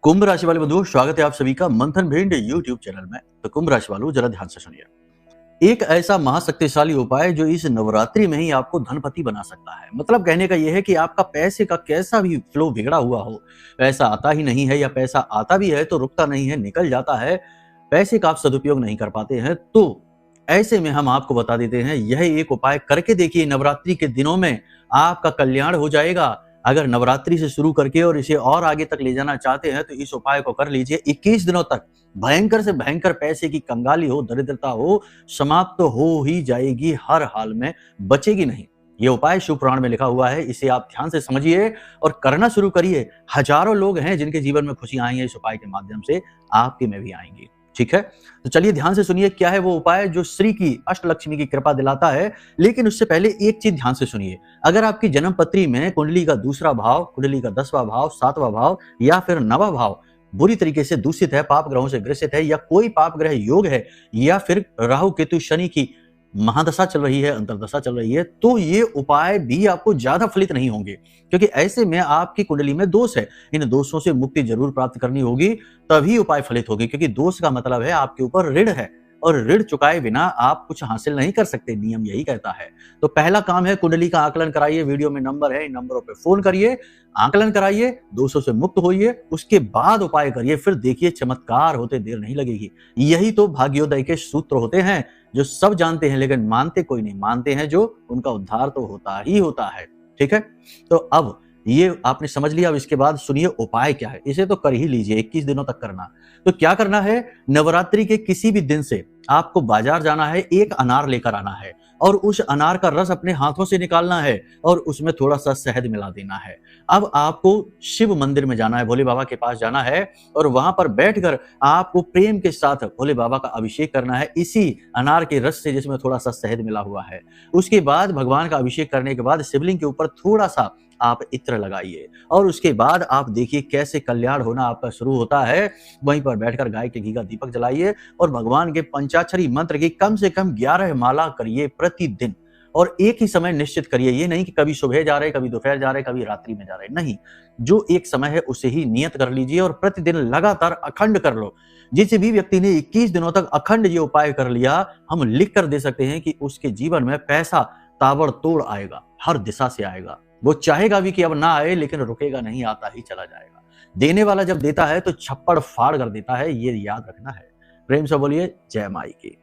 कुंभ राशि वाले बंधुओं, स्वागत है आप सभी का मंथन भिंड यूट्यूब चैनल में। तो कुंभ राशि वालों, जरा ध्यान से सुनिए। एक ऐसा महाशक्तिशाली उपाय जो इस नवरात्रि में ही आपको धनपति बना सकता है। मतलब कहने का यह है कि आपका पैसे का कैसा भी फ्लो बिगड़ा हुआ हो, पैसा आता ही नहीं है या पैसा आता भी है तो रुकता नहीं है, निकल जाता है, पैसे का आप सदुपयोग नहीं कर पाते हैं, तो ऐसे में हम आपको बता देते हैं, यह एक उपाय करके देखिए। नवरात्रि के दिनों में आपका कल्याण हो जाएगा। अगर नवरात्रि से शुरू करके और इसे और आगे तक ले जाना चाहते हैं तो इस उपाय को कर लीजिए। 21 दिनों तक भयंकर से भयंकर पैसे की कंगाली हो, दरिद्रता हो, समाप्त तो हो ही जाएगी, हर हाल में बचेगी नहीं। ये उपाय शिव पुराण में लिखा हुआ है, इसे आप ध्यान से समझिए और करना शुरू करिए। हजारों लोग हैं जिनके जीवन में खुशियां आई हैं इस उपाय के माध्यम से, आपके में भी आएंगी। ठीक है, तो चलिए ध्यान से सुनिए क्या है वो उपाय जो श्री की अष्टलक्ष्मी की कृपा दिलाता है। लेकिन उससे पहले एक चीज ध्यान से सुनिए। अगर आपकी जन्म पत्री में कुंडली का दूसरा भाव, कुंडली का 10वां भाव, 7वां भाव या फिर 9वां भाव बुरी तरीके से दूषित है, पाप ग्रहों से ग्रसित है, या कोई पाप ग्रह योग है, या फिर राहु केतु शनि की महादशा चल रही है, अंतरदशा चल रही है, तो ये उपाय भी आपको ज्यादा फलित नहीं होंगे, क्योंकि ऐसे में आपकी कुंडली में दोष है। इन दोषों से मुक्ति जरूर प्राप्त करनी होगी, तभी उपाय फलित होगी, क्योंकि दोष का मतलब है आपके ऊपर ऋण है और ऋण चुकाए बिना आप कुछ हासिल नहीं कर सकते, नियम यही कहता है। तो पहला काम है कुंडली का आकलन कराइए। वीडियो में नंबर है, इन नंबरों पे फोन करिए, आकलन कराइए, दोषों से मुक्त होइए, उसके बाद उपाय करिए, फिर देखिए चमत्कार होते देर नहीं लगेगी। यही तो भाग्योदय के सूत्र होते हैं, जो सब जानते हैं लेकिन मानते कोई नहीं। मानते हैं जो, उनका उद्धार तो होता ही होता है। ठीक है, तो अब ये आपने समझ लिया। अब इसके बाद सुनिए उपाय क्या है। इसे तो कर ही लीजिए, 21 दिनों तक करना। तो क्या करना है, नवरात्रि के किसी भी दिन से आपको बाजार जाना है, एक अनार लेकर आना है और उस अनार का रस अपने हाथों से निकालना है और उसमें थोड़ा सा शहद मिला देना है। अब आपको शिव मंदिर में जाना है, भोले बाबा के पास जाना है और वहां पर बैठकर आपको प्रेम के साथ भोले बाबा का अभिषेक करना है, इसी अनार के रस से जिसमें थोड़ा सा शहद मिला हुआ है। उसके बाद भगवान का अभिषेक करने के बाद शिवलिंग के ऊपर थोड़ा सा आप इत्र लगाइए और उसके बाद आप देखिए कैसे कल्याण होना आपका शुरू होता है। वहीं पर बैठकर गाय के घी का दीपक जलाइए और भगवान के पंचाक्षरी मंत्र की कम से कम 11 माला करिए प्रतिदिन, और एक ही समय निश्चित करिए। ये नहीं कि कभी सुबह जा रहे, कभी दोपहर जा रहे, कभी रात्रि में जा रहे, नहीं, जो एक समय है उसे ही नियत कर लीजिए और प्रतिदिन लगातार अखंड कर लो। जिस भी व्यक्ति ने 21 दिनों तक अखंड ये उपाय कर लिया, हम लिख कर दे सकते हैं कि उसके जीवन में पैसा ताबड़तोड़ आएगा, हर दिशा से आएगा। वो चाहेगा भी कि अब ना आए, लेकिन रुकेगा नहीं, आता ही चला जाएगा। देने वाला जब देता है तो छप्पड़ फाड़ कर देता है, ये याद रखना है। प्रेम से बोलिए जय माई की।